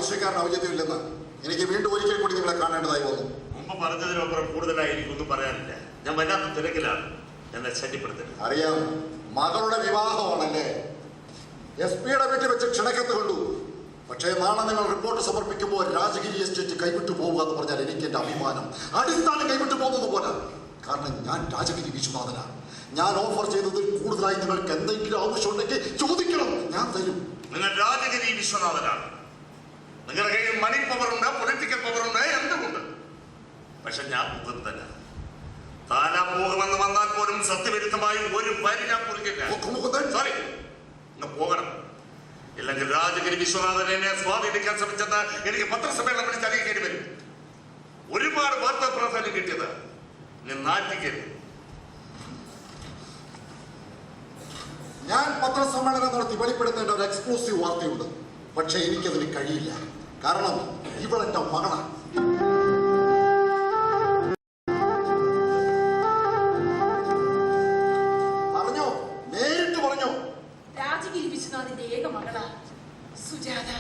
രാഷ്ട്രീയക്കാരൻ ഔചിത്യമില്ലെന്ന് എനിക്ക് വീണ്ടും ഒരിക്കൽ കൂടി നിങ്ങളെ കാണേണ്ടതായി വന്നു. മുമ്പ് പറഞ്ഞതിനപ്പുറം കൂടുതലായി എനിക്കൊന്നും പറയാനില്ല. ഞാൻ വല്ലാത്ത തിരക്കിലാണ്. എന്നെ ശല്യപ്പെടുത്തരുത്. അറിയാം, മകളുടെ വിവാഹമാണല്ലേ. SP യുടെ വീട്ടിൽ വെച്ച് ക്ഷണക്കത്ത് കണ്ടു. പക്ഷേ നാളെ നിങ്ങൾ റിപ്പോർട്ട് സമർപ്പിക്കുമ്പോൾ രാജഗിരി എസ്റ്റേറ്റ് കൈവിട്ടു പോവുക എന്ന് പറഞ്ഞാൽ എനിക്ക് എന്റെ അഭിമാനം അടിസ്ഥാനം കൈവിട്ടു പോകുന്നത് പോലെ. കാരണം ഞാൻ രാജഗിരി വിശ്വനാഥനാണ്. ഞാൻ ഓഫർ ചെയ്തതിൽ കൂടുതലായി നിങ്ങൾക്ക് എന്തെങ്കിലും ആവശ്യമുണ്ടെങ്കിൽ ചോദിക്കണം, ഞാൻ തരും. നിങ്ങൾ രാജഗിരി വിശ്വനാഥനാണ്. നിങ്ങളുടെ കയ്യിൽ മണി പവറുണ്ട്, പൊളിറ്റിക്കൽ പവറുണ്ട്, എന്തുമുണ്ട്. പക്ഷെ ഞാൻ മുഖത്തല്ല. താനാ പോകുമെന്ന് വന്നാൽ പോലും സത്യവിരുദ്ധമായി ഒരു വരി ഞാൻ കുറിക്കില്ല. സോറി, പോകണം. ഇല്ലെങ്കിൽ രാജഗിരി വിശ്വനാഥൻ എന്നെ സ്വാധീനിക്കാൻ ശ്രമിച്ചെന്ന് എനിക്ക് പത്രസമ്മേളനം വിളിച്ച് അറിയിക്കേണ്ടി വരും. ഒരുപാട് വാർത്താ പ്രാധാന്യം കിട്ടിയത് ഞാൻ നാറ്റിക്കരുത്. ഞാൻ പത്രസമ്മേളനം നടത്തി വെളിപ്പെടുത്തേണ്ട ഒരു എക്സ്ക്ലൂസീവ് വാർത്തയുണ്ട്. പക്ഷെ എനിക്കതിന് കഴിയില്ല. കാരണം ഇവളെന്റെ മകളാണ്. പറഞ്ഞോ, നേരിട്ട് പറഞ്ഞോ. രാജഗിരി വിശ്വനാഥിന്റെ ഏക മകളാ സുജാത.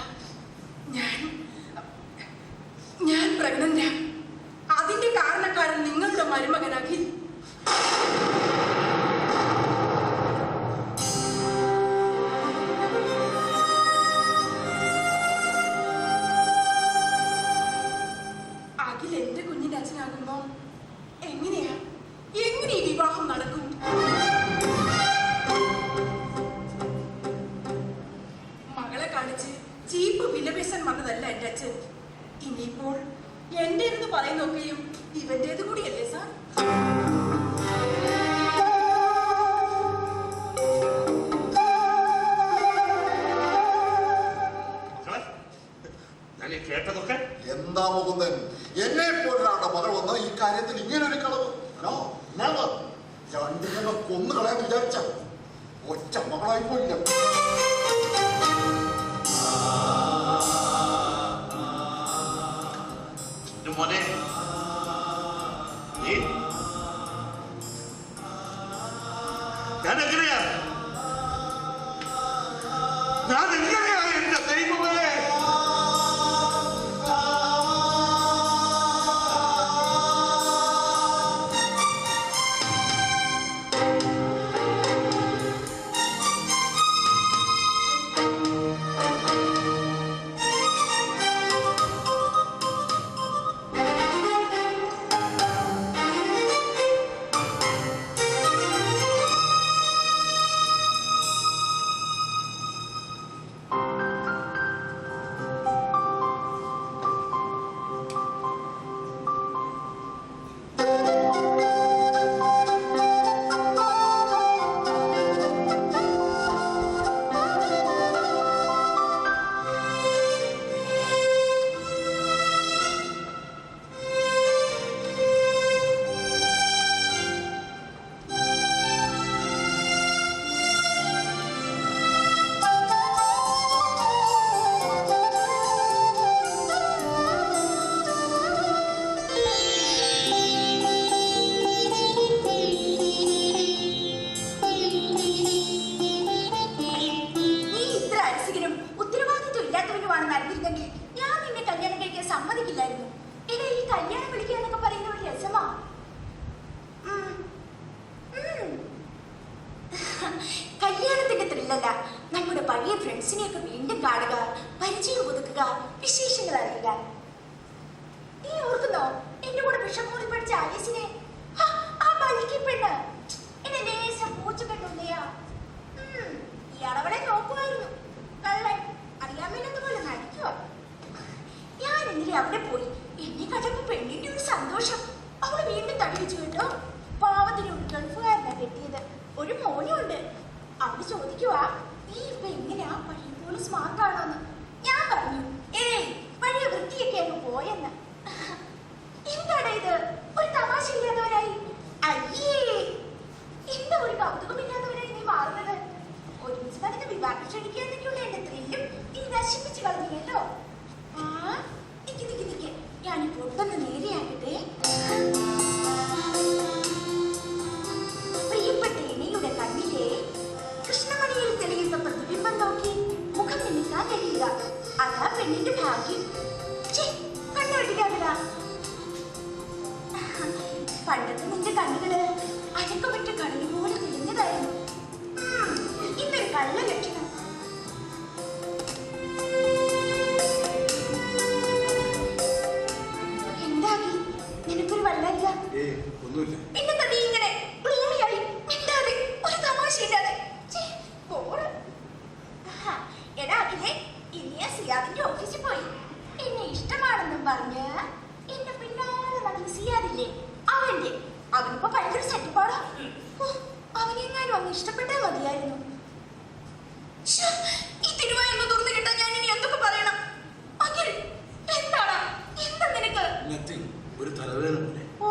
ഞാൻ പ്രഗ്നന്റാ. അതിന്റെ കാരണക്കാരൻ നിങ്ങളുടെ മരുമകൻ അഖിൽ. അഖിൽ എന്റെ കുഞ്ഞിന്റെ അച്ഛനാകുമ്പോ എങ്ങനെ ഈ വിവാഹം നടക്കും? മകളെ കാണിച്ച് ചീപ്പ് വിലപേശാൻ വന്നതല്ല എന്റെ അച്ഛൻ. ഇനിയിപ്പോൾ എന്റേതെന്ന് പറയുന്നൊക്കെയും ഇവന്റേത് കൂടിയല്ലേ സാർ? കേട്ടതൊക്കെ എന്താ മുകുന്ദൻ, എന്നെ പോലൊരാളുടെ മകൾ വന്ന് ഈ കാര്യത്തിൽ ഇങ്ങനൊരു കളവ്? രണ്ടിനെ കൊന്നു കളയാൻ വിചാരിച്ച ഒറ്റ മകളായി പോയില്ല. മോനെ, ഞാനെങ്ങനെയാ എന്റെ ദൈവമേ? നമ്മുടെ പഴയ ഫ്രണ്ട്സിനെയൊക്കെ വീണ്ടും കാണുക, പരിചയം പുതുക്കുക, വിശേഷങ്ങൾ അറിയുക. നീ ഓർക്കുന്നോ എന്റെ കൂടെ വിഷമൂടി പഠിച്ച ആലീസിനെ? ആ ബൾക്കി പെണ്ണ് എന്നെ ലേശം പൂച്ച കണ്ടുല്ലയാ. ഇയാളവളെ നോക്കുമായിരുന്നു. കള്ളൻ അറിയാമേലതുപോലെ നടിക്കുക. ഞാൻ എന്നിട്ട് അവിടെ പോയി. എന്നെ കണ്ടപ്പോ പെണ്ണിന്റെ ഒരു സന്തോഷം. അവള് വീണ്ടും തടിച്ചു കേട്ടോ. പാവത്തിന് ഒരു ഗൾഫുകാരനാ കെട്ടിയത്. ഒരു മോനും ഉണ്ട്. അവള് ചോദിക്കുവാ, നീ ഇപ്പൊ എങ്ങനെയാ പഴയ പോലെ സ്മാർട്ട് ആണോന്ന്. ഞാൻ പറഞ്ഞു, ഏയ് പഴയ വൃത്തിയൊക്കെ അങ്ങ് പോയെന്ന്. എന്താണ് ഇത്? ഒരു തമാശ ഇല്ലാത്തവരായി. അയ്യേ, എന്താ ഒരു കൗതുകമില്ലാത്തവരായി നീ മാറുന്നത്? ഒരുമിച്ച് നടന്ന് വിവാഹം ക്ഷണിക്കാന്നൊക്കെയുള്ള എന്റെ ത്രില്ലും ഇനി നശിപ്പിച്ചു കളഞ്ഞല്ലോ. നിക്ക് ഞാനിപ്പോ ഒട്ടൊന്ന് നേരെയാക്കട്ടെ. പ്രിയപ്പെട്ട ഇണയുടെ കണ്ണിലെ കൃഷ്ണമണിയിൽ തെളിയുന്ന പ്രതിബിംബം നോക്കി മുഖം നിൽക്കാൻ കഴിയുക. അതാ പെണ്ണിന്റെ ഭാഗ്യം. ആരെങ്കിലും അങ്ങ് ഇഷ്ടപ്പെട്ടാൽ മതിയായിരുന്നു. ശ്ശേ, ഈ തിരുവായ ഒന്ന് തുറന്നു കിട്ടാൻ ഞാൻ ഇനി എന്തൊക്കെ പറയണം? അഖിൽ, എന്താണ്? എന്താ നിനക്ക്? ഒരു തലവേദന. ഓ,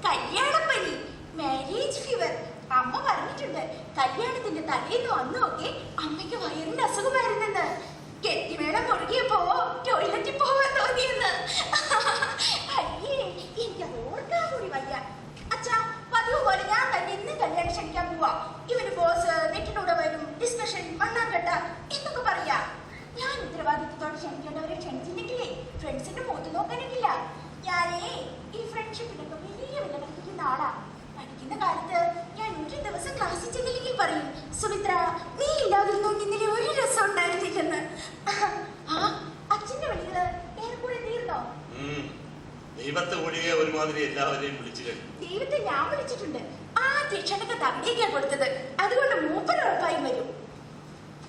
കല്യാണപ്പനി, മാരേജ് ഫീവർ. അമ്മ പറഞ്ഞിട്ടുണ്ട് കല്യാണത്തിന്റെ തലേന്നും അന്നും ഒക്കെ അമ്മയ്ക്ക് വയറിന്റെ അസുഖമായിരുന്നെന്ന്. കെട്ടിമേളം മുറുകിയപ്പോ ടോയ്ലറ്റിൽ പോവാൻ തോന്നിയെന്ന്. അയ്യേ, എനിക്കത് ഓർക്കാൻ കൂടി വയ്യ. അച്ഛാ, പതിവ് പോലെ ഞാൻ തന്നെ ഇന്ന് കല്യാണം ക്ഷണിക്കാൻ പോവാ. ഇവന് ബോസ് നെറ്റിലൂടെ വരും, ഡിസ്കഷൻ, മണ്ണാങ്കട്ട എന്നൊക്കെ പറയാ. ഞാൻ ഉത്തരവാദിത്വത്തോടെ ക്ഷണിക്കേണ്ടവരെ ക്ഷണിച്ചില്ലെങ്കിലേ ഫ്രണ്ട്സിന്റെ മുഖത്ത് നോക്കാനില്ല. ഞാനേ ഈ ഫ്രണ്ട്ഷിപ്പിനൊക്കെ വലിയ വില കൽപ്പിക്കുന്ന ആളാ. പഠിക്കുന്ന കാലത്ത് ഞാൻ ഒരു ദിവസം ക്ലാസ്സിൽ ചെന്നില്ലെങ്കിൽ പറയും, സുമിത്ര, നീ ഇല്ലാതിരുന്നോണ്ട് ഇന്നലെ ഒരു രസം ഉണ്ടായിരുന്നില്ലെന്ന്. ആ, അച്ഛന്റെ വിളികള് ഏറെക്കൂടെ തീർന്നോ? ദൈവത്തെ ഒഴികെ ഒരുമാതിരി എല്ലാവരെയും വിളിച്ചു കഴിഞ്ഞു. ദൈവത്തെ ഞാൻ വിളിച്ചിട്ടുണ്ട്. ആദ്യ ക്ഷണക്ക് തവിടേക്കാ കൊടുത്തത്. അതുകൊണ്ട് മൂപ്പര് ഉറപ്പായും വരും.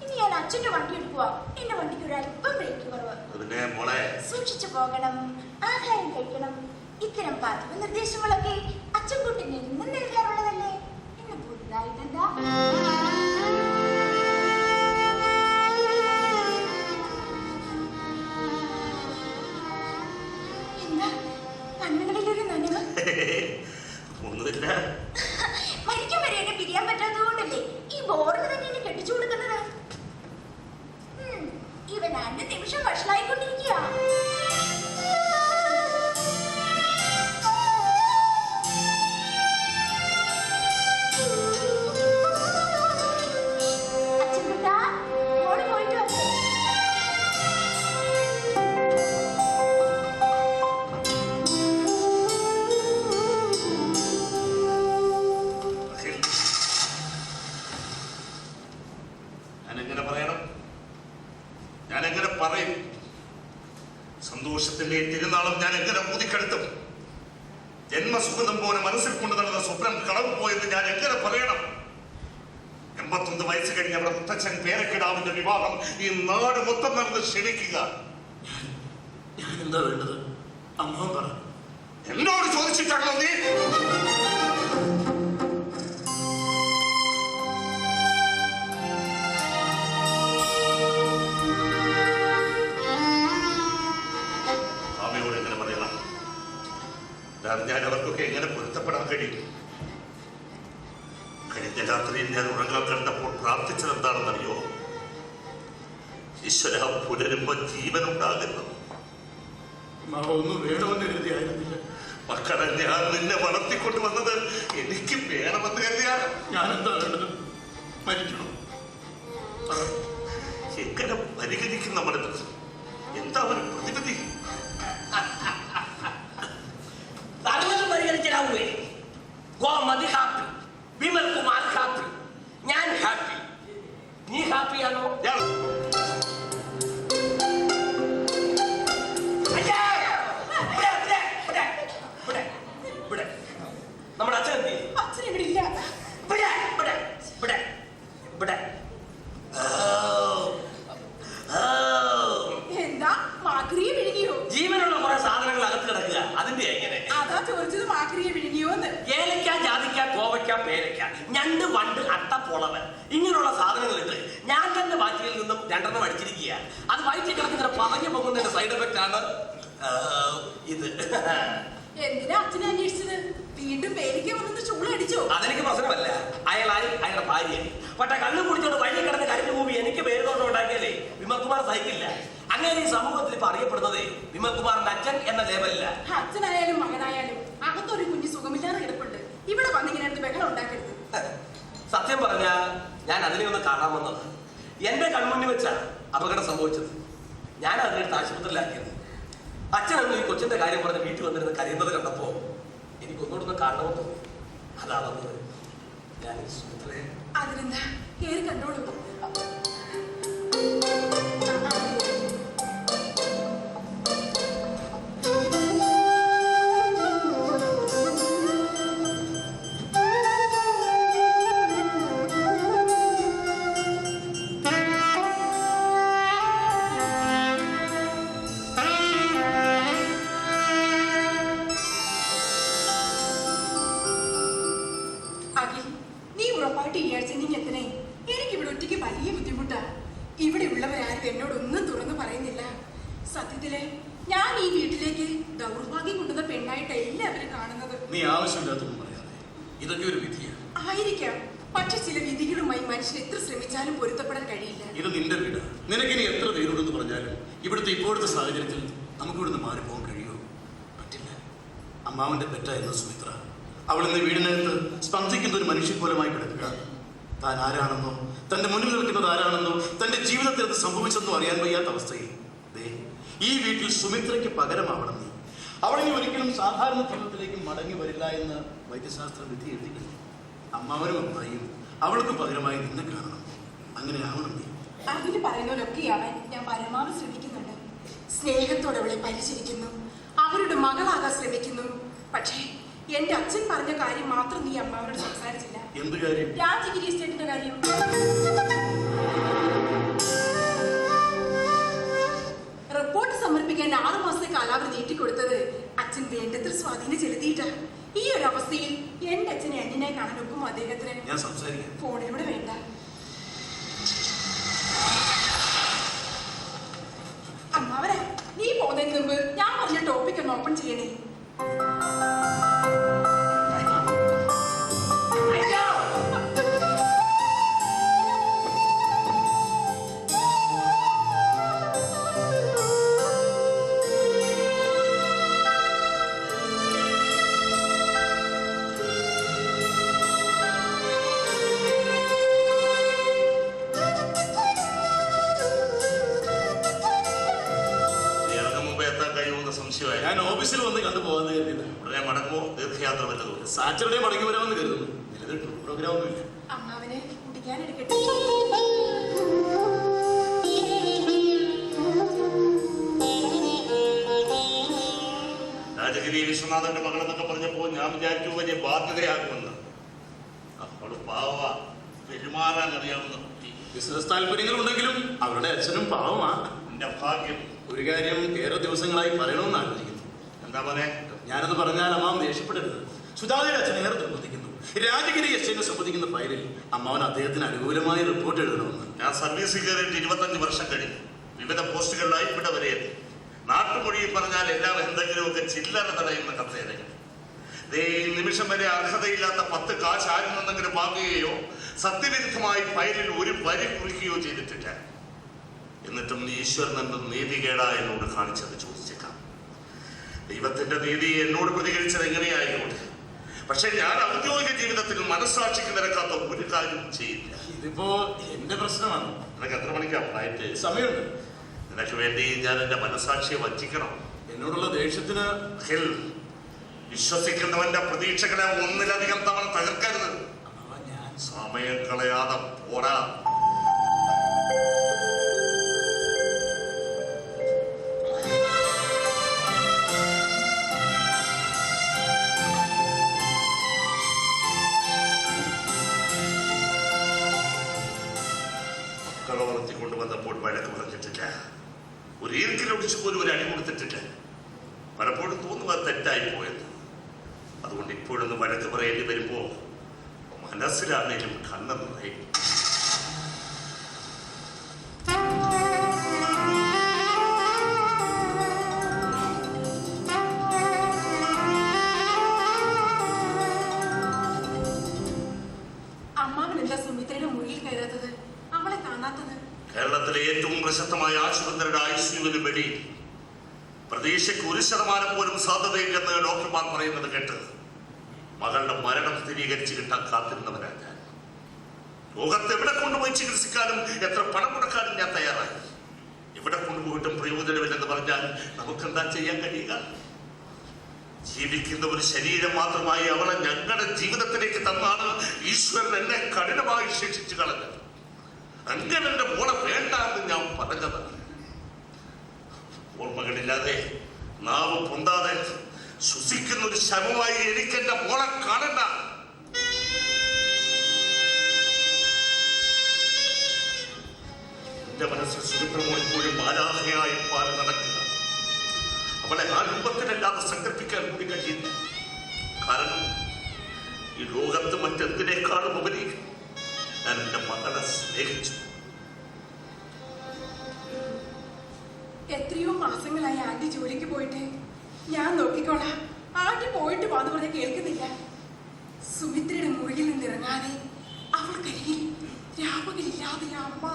ഇനി ഞാൻ അച്ഛന്റെ വണ്ടി എടുക്കുക. എന്റെ വണ്ടിക്ക് ഒരു അല്പം ബ്രേക്ക് കുറവ്. അതിനെ മോളെ സൂക്ഷിച്ചു പോകണം, ആഹാരം കഴിക്കണം. ഇത്തരം പതിവ് നിർദ്ദേശങ്ങളൊക്കെ അച്ഛൻകുട്ടിന് എന്നും നൽകാറുള്ളതല്ലേ. ഇന്ന് പുതുതായിട്ടെന്താ? എന്താ കണ്ണുകളിലൊരു നനവ്? ഒന്നുമില്ല. മരിക്കാൻ വരെ എന്നെ പിരിയാൻ പറ്റാത്തത് കൊണ്ടല്ലേ ഈ ബോർഡിന് തന്നെ എന്നെ കെട്ടിച്ചു കൊടുക്കുന്നത്. ഇവൻ അന്റെ നിമിഷം വഷളായിക്കൊണ്ടിരിക്കുക. അച്ഛൻകുട്ടാ, മോള് പോയിട്ട് വന്നേ. ഞാനെങ്ങനെ പറയണം? ഞാനെങ്ങനെ പറയും? സന്തോഷത്തിന്റെ തിരുനാളം ഞാൻ എങ്ങനെ ഊതിക്കെടുത്തും? ജന്മസുഹൃതം പോലെ മനസ്സിൽ കൊണ്ട് നടന്ന സ്വപ്നം കളവ് പോയെന്ന് ഞാൻ എങ്ങനെ പറയണം? 81 വയസ്സ് കഴിഞ്ഞ അവിടെ മുത്തച്ഛൻ പേരക്കിടാവിന്റെ വിവാഹം ഈ നാട് മൊത്തം നടന്ന് ക്ഷണിക്കുക. ഞാൻ എന്താ വേണ്ടത്? അമ്മ പറ. എന്നോട് ചോദിച്ചിട്ടാണോ നീ? ഞാൻ അവർക്കൊക്കെ എങ്ങനെ പൊരുത്തപ്പെടാൻ കഴിയും? കഴിഞ്ഞ രാത്രിയിൽ ഞാൻ ഉറങ്ങാൻ കണ്ടപ്പോൾ പ്രാർത്ഥിച്ചത് എന്താണെന്നറിയോ? ഈശ്വര, പുലരുമ്പോ ജീവനുണ്ടാകുന്നു. ഒന്നും വേണമെന്ന് കരുതിയായിരുന്നില്ല. മക്കളെ, ഞാൻ നിന്നെ വളർത്തിക്കൊണ്ട് വന്നത് എനിക്ക് വേണമെന്ന് കരുതിയാണ്. ഞാൻ എന്താ വേണ്ടത്? മരിക്കണം. എങ്ങനെ പരിഹരിക്കും നമ്മുടെ എന്താ ഒരു പ്രതിവിധി? പരിഗണിച്ചിടാവേ. ഗോമതി ഹാപ്പി, വിമൽ കുമാർ ഹാപ്പി, ഞാൻ ഹാപ്പി. നീ ഹാപ്പിയാണോ? നമ്മുടെ അച്ഛൻ എന്ത് ചെയ്യും? അച്ഛൻ ഇവിടെ ഇല്ല. എന്താ മാക്രിയെ വിഴുങ്ങിയോ? ജീവനുള്ള കുറെ സാധനങ്ങൾ അകത്ത് കിടക്കുക. അതിന്റെ എങ്ങനെ? അതാ ചോദിച്ചത്, മാക്രിയെ വിഴുങ്ങിയോന്ന്. ഏലക്ക, ജാതിക്ക, കോവയ്ക്ക, പേരയ്ക്ക, ഞണ്ട്, വണ്ട്, അട്ട, പൊളവൻ, ഇങ്ങനെയുള്ള സാധനങ്ങളുണ്ട്. ഞാൻ തന്നെ ബാറ്റിയിൽ നിന്നും 2 അടിച്ചിരിക്കുക. അത് വയറ്റിൽ കിടക്കുന്ന പറഞ്ഞു പോകുന്നതിന്റെ സൈഡ് എഫക്റ്റ് ആണ് ഇത്. എന്തിനാ അച്ഛനെ അന്വേഷിച്ചത്? വീണ്ടും പേരിക്ക വന്നത് ചൂളടിച്ചോ? അതെനിക്ക് പ്രശ്നമല്ല. അയാളായി അയാളുടെ ഭാര്യയായി. പക്ഷെ കണ്ണു കുടിച്ചോണ്ട് വഴി കിടന്ന് കരഞ്ഞു ഭൂമി എനിക്ക് പേരുതോട്ടം ഉണ്ടാക്കിയാലേ വിമൽകുമാർ സഹിക്കില്ല. അങ്ങനെ ഈ സമൂഹത്തിൽ ഇപ്പൊ അറിയപ്പെടുന്നത് വിമൽകുമാറിന്റെ അച്ഛൻ എന്ന ലേബലില്ല. അച്ഛനായാലും മകനായാലും അകത്തൊരു കുഞ്ഞ് സുഖമില്ലാതെ കിടപ്പുണ്ട്. ഇവിടെ വന്നിങ്ങനെ അടുത്ത് ബഹളം ഉണ്ടാക്കരുത്. സത്യം പറഞ്ഞ ഞാൻ അതിനെ ഒന്ന് കാണാൻ വന്നത്. എന്റെ കൺമുന്നിൽ വെച്ചാ അപകടം സംഭവിച്ചത്. ഞാൻ അതിനെടുത്ത് ആശുപത്രിയിലാക്കിയത്. അച്ഛനൊന്നും ഈ കൊച്ചിന്റെ കാര്യം പറഞ്ഞ് വീട്ടിൽ വന്നിരുന്ന് കരയുന്നത് കണ്ടപ്പോ എനിക്കൊന്നുകൂടെ കാണണമെന്ന് തോന്നി. അതാ വന്നത്. ഞാൻ സുമിത്രയെ അതിനെന്താ, കേറി കണ്ടോളൂ. അഖിൽ, നീ ഉറപ്പായിട്ട് ഇങ്ങോട്ട് ഈയാഴ്ചെങ്കിങ്ങനെ എനിക്കിവിടെ ഒറ്റയ്ക്ക് വലിയ ബുദ്ധിമുട്ടാ. ഇവിടെ ഉള്ളവരാരും എന്നോടൊന്നും തുറന്നു പറയുന്നില്ല. സത്യത്തില് ഞാൻ ഈ വീട്ടിലേക്ക് ദൗർഭാഗ്യം കൊണ്ടുവന്ന പെണ്ണായിട്ട് എല്ലാവരും കാണുന്നത്. നീ ആവശ്യമില്ലാത്തൊന്നും പറയാതെ, ഇതൊക്കെ ഒരു വിധിയാണ്. ആയിരിക്കാം, പക്ഷെ ചില വിധികളുമായി മനുഷ്യൻ എത്ര ശ്രമിച്ചാലും പൊരുത്തപ്പെടാൻ കഴിയില്ല. ഇത് നിന്റെ വീടാണ്. നിനക്കിനി എത്ര പേരോടെന്ന് പറഞ്ഞാലും ഇവിടുത്തെ ഇപ്പോഴത്തെ സാഹചര്യത്തിൽ നമുക്ക് ഇവിടുന്ന് മാറിപ്പോകാൻ കഴിയുമോ? പറ്റില്ല. അമ്മാവന്റെ പെറ്റായിരുന്നു സുമിത്ര. അവൾ ഇന്ന് വീടിനകത്ത് സ്പന്ദിക്കുന്ന ഒരു മനുഷ്യക്കോലമായി കിടക്കുക. താൻ ആരാണെന്നോ, തന്റെ മുന്നിൽ നിൽക്കുന്നത് ആരാണെന്നോ, തന്റെ ജീവിതത്തിൽ അത് സംഭവിച്ചെന്നോ അറിയാൻ വയ്യാത്ത അവസ്ഥയിൽ ഈ വീട്ടിൽ സുമിത്രയ്ക്ക് പകരമാവണം നീ. അവളിനി ഒരിക്കലും സാധാരണ ജീവിതത്തിലേക്ക് മടങ്ങി വരില്ല എന്ന് വൈദ്യശാസ്ത്രം വിധി എഴുതിക്കുന്നു. അമ്മാവനും അമ്മായിയും അവൾക്ക് പകരമായി നിന്നെ കാണണം. അങ്ങനെ ആവണം നീ. അതിന് പറയുന്നവരൊക്കെയാവാൻ ഞാൻ പരമാവധി ശ്രമിക്കുന്നുണ്ട്. സ്നേഹത്തോടെ അവളെ പരിചരിക്കുന്നു, അവരുടെ മകളാകാൻ ശ്രമിക്കുന്നു. പക്ഷേ എന്റെ അച്ഛൻ പറഞ്ഞ കാര്യം മാത്രം നീ അമ്മാവനോട് സംസാരിച്ചില്ല. എന്ത് കാര്യം? രാജഗിരി എസ്റ്റേറ്റിന്റെ കാര്യം. റിപ്പോർട്ട് സമർപ്പിക്കാൻ 6 മാസത്തെ കാലാവധി നീട്ടിക്കൊടുത്തത് അച്ഛൻ വേണ്ടത്ര സ്വാധീനം ചെലുത്തിയിട്ടാണ്. ഈ ഒരു അവസ്ഥയിൽ എന്റെ അച്ഛനെ അന്യനായി കാണാൻ ഒക്കും അദ്ദേഹത്തിന്. ഞാൻ സംസാരിക്കാം. ഫോണിലൂടെ വേണ്ട. അമ്മാവരെ, നീ പോകുന്നതിന് മുമ്പ് ഞാൻ പറഞ്ഞ ടോപ്പിക് ഒന്ന് ഓപ്പൺ ചെയ്യണേ. ഞാൻ ഓഫീസിൽ വന്ന് കണ്ടുപോകാന്ന് കരുതിയില്ല. ഉടനെ മടങ്ങുമോ? ദീർഘയാത്ര വല്ലതും? സാറ്റർഡേ മടങ്ങി വരാമെന്ന് കരുതുന്നു. ഇതിൽ പ്രോഗ്രാം ഒന്നുമില്ല. അമ്മാവനെ കുടിക്കാനെടുക്കട്ടെ. രാജഗിരി വിശ്വനാഥന്റെ മകളെന്നൊക്കെ പറഞ്ഞപ്പോ ഞാൻ വിചാരിച്ചു വലിയ ബാധ്യതയാകുമെന്ന്. അവള് പാവ, പെരുമാറാൻ അറിയാവുന്ന കുട്ടി. ബിസിനസ് താല്പര്യങ്ങളുണ്ടെങ്കിലും അവരുടെ അച്ഛനും പാവമാ. എന്റെ ഭാഗ്യം. ഒരു കാര്യം ഏറെ ദിവസങ്ങളായി പറയണമെന്ന് ആലോചിക്കുന്നു. എന്താ മോനെ? ഞാനത് പറഞ്ഞാൽ അമ്മാവൻ ദേഷ്യപ്പെടരുത്. സുധാകരൻ അച്ഛൻ ഏറെ നിർബന്ധിക്കുന്നു. രാജഗിരി എസ്റ്റേറ്റ് സംബന്ധിക്കുന്ന ഫയലിൽ അമ്മാവൻ അദ്ദേഹത്തിന് അനുകൂലമായി റിപ്പോർട്ട് എഴുതണമെന്ന്. ഞാൻ സർവീസിൽ കയറിയിട്ട് 25 വർഷം കഴിഞ്ഞു. വിവിധ പോസ്റ്റുകളിലായി ഇവിടെ വരെ എത്തി. നാട്ടുമൊഴിയിൽ പറഞ്ഞാൽ എല്ലാം എന്തെങ്കിലുമൊക്കെ ചില്ലറ തടയുന്ന കസേരകൾ. ഈ നിമിഷം വരെ അർഹതയില്ലാത്ത 10 കാശ് ആരിൽ നിന്നെങ്കിലും വാങ്ങുകയോ സത്യവിരുദ്ധമായി ഫയലിൽ ഒരു വരി കുറിക്കുകയോ ചെയ്തിട്ടില്ല. എന്നിട്ടും ഈശ്വരൻ എന്ന നീതികേടാ എന്നോട് കാണിച്ചത് ചോദിച്ചേക്കാം. ദൈവത്തിന്റെ നീതി എന്നോട് പ്രതികരിച്ചത് എങ്ങനെയായിക്കോട്ടെ, പക്ഷെ ഞാൻ ഔദ്യോഗിക ജീവിതത്തിൽ മനസ്സാക്ഷിക്ക് നിരക്കാത്ത ഒരു കാര്യം ചെയ്യില്ല. ഇതിപ്പോ എന്റെ പ്രശ്നമാണ്. നിനക്ക് എത്ര മണിക്കാ ഫ്ലൈറ്റ്? സമയമുണ്ട്. നിനക്ക് വേണ്ടി ഞാൻ എന്റെ മനസ്സാക്ഷിയെ വഞ്ചിക്കണം. എന്നോടുള്ള ദേഷ്യത്തിന് വിശ്വസിക്കുന്നവന്റെ പ്രതീക്ഷകളെ ഒന്നിലധികം തവണ തകർക്കരുത്. ഞാൻ സമയം കളയാതെ പോരാ. മക്കളെ വളർത്തിക്കൊണ്ടുവന്നപ്പോൾ വഴക്ക് പറഞ്ഞിട്ടില്ല. ഒരു ഈർക്കിലൊടിച്ചു പോലും ഒരു അടി കൊടുത്തിട്ടില്ല. പലപ്പോഴും തോന്നുക തെറ്റായി പോയെന്ന്. അതുകൊണ്ട് ഇപ്പോഴൊന്ന് വഴക്ക് പറയേണ്ടി വരുമ്പോ മനസ്സിലാണേലും കണ്ണെന്നേ. അമ്മാവൻ എന്താ സുമിത്രയുടെ മുറിയിൽ കയറാത്തത്, അവളെ കാണാത്തത്? കേരളത്തിലെ ഏറ്റവും പ്രശസ്തമായ ആശുപത്രിയുടെ ICUവിന് വെളിയിൽ പ്രതീക്ഷയ്ക്ക് 1% പോലും സാധ്യതയില്ലെന്ന് ഡോക്ടർമാർ പറയുന്നത് കേട്ട് മകളുടെ മരണം സ്ഥിരീകരിച്ച് കിട്ടാൻ കാത്തിരുന്നവരാണ് ഞാൻ. ലോകത്ത് എവിടെ കൊണ്ടുപോയി ചികിത്സിക്കാനും എത്ര പണം മുടക്കാനും ഞാൻ തയ്യാറായി. എവിടെ കൊണ്ടുപോയിട്ടും പ്രയോജനമില്ലെന്ന് പറഞ്ഞാൽ നമുക്കെന്താ ചെയ്യാൻ കഴിയുക? ജീവിക്കുന്ന ഒരു ശരീരം മാത്രമായി അവളെ ഞങ്ങളുടെ ജീവിതത്തിലേക്ക് തന്നാണ് ഈശ്വരൻ എന്നെ കഠിനമായി ശിക്ഷിച്ചു കളഞ്ഞത്. അങ്ങനെ എന്റെ മോളെ വേണ്ട എന്ന് ഞാൻ പറഞ്ഞതാണ്. ഓർമ്മകളില്ലാതെ നാവ് പൊന്താതെ ശ്വസിക്കുന്ന ഒരു ശവമായി എനിക്ക് എന്റെ മോളെ കാണണ്ട. എന്റെ മനസ്സിൽ സുമിത്രമോളിപ്പോഴും ആരാധനയായി പാല് നടക്കുക. അവളെ ആ രൂപത്തിലല്ലാതെ സങ്കല്പിക്കാൻ കൂടി കഴിയില്ല. കാരണം ഈ ലോകത്ത് മറ്റെന്തിനേക്കാളും ഉപരി സ്നേഹിച്ചു. എത്രയോ മാസങ്ങളായി ആന്റി ജോലിക്ക് പോയിട്ട്. ഞാൻ നോക്കിക്കോളാം. ആന്റി പോയിട്ട് വാന്ന് പറഞ്ഞ കേൾക്കുന്നില്ല. സുമിത്രയുടെ മുറിയിൽ നിന്ന് ഇറങ്ങാതെ അവൾക്കരികിൽ രാപകലില്ലാതെ അമ്മ.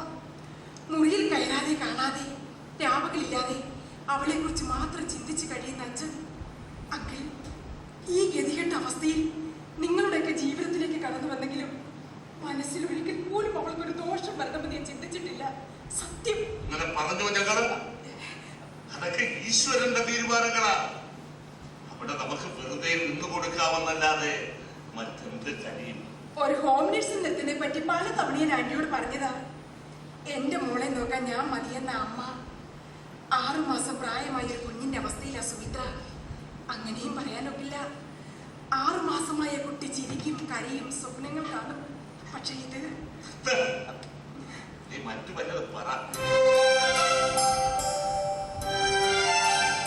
മുറിയിൽ കയറാതെ കാണാതെ രാപകലില്ലാതെ അവളെ കുറിച്ച് മാത്രം ചിന്തിച്ചു കഴിയുന്ന അച്ഛൻ. അങ്കിൾ, ഈ ഗതികെട്ട അവസ്ഥയിൽ നിങ്ങളുടെയൊക്കെ ജീവിതത്തിലേക്ക് കടന്നു വന്നെങ്കിലും മനസ്സിൽ ഒരിക്കൽ പോലും അവൾക്കൊരു ദോഷം വരണമെന്ന് ഞാൻ ചിന്തിച്ചിട്ടില്ല. സത്യം. അങ്ങനെ പറഞ്ഞു ഞങ്ങള്. അതൊക്കെ ഈശ്വരന്റെ തീരുമാനങ്ങളാ. അവിടെ നമുക്ക് വെറുതെ നിന്നു കൊടുക്കാമെന്നല്ലാതെ മറ്റെന്ത് കഴിയും? ഒരു ഹോം നഴ്സിൽ നിർത്തുന്നതിനെ പറ്റി പല തവണ ഞാൻ ആന്റിയോട് പറഞ്ഞതാ. എന്റെ മോളെ നോക്കാൻ ഞാൻ മതിയെന്ന അമ്മ. 6 മാസം പ്രായമായ ഒരു കുഞ്ഞിന്റെ അവസ്ഥയിലാ സുമിത്ര. അങ്ങനെയും പറയാനൊക്കില്ല. 6 മാസമായ കുട്ടി ചിരിക്കും, കരയും, സ്വപ്നങ്ങൾ കാണും. പക്ഷെ ഇത് നീ മറ്റു വല്ലതും പറ.